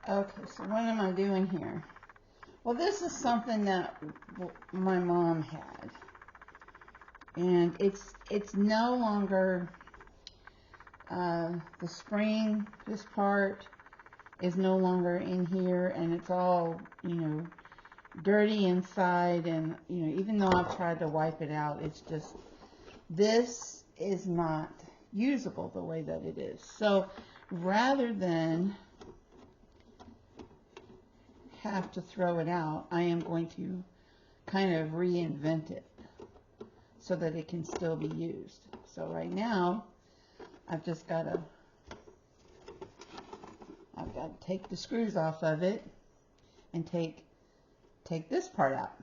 Okay, so what am I doing here? Well, this is something that my mom had, and it's no longer the spring. This part is no longer in here, and it's all, you know, dirty inside, and, you know, even though I've tried to wipe it out, it's just, this is not usable the way that it is. So rather than have to throw it out, I am going to kind of reinvent it so that it can still be used. So right now, I've got to take the screws off of it and take this part out.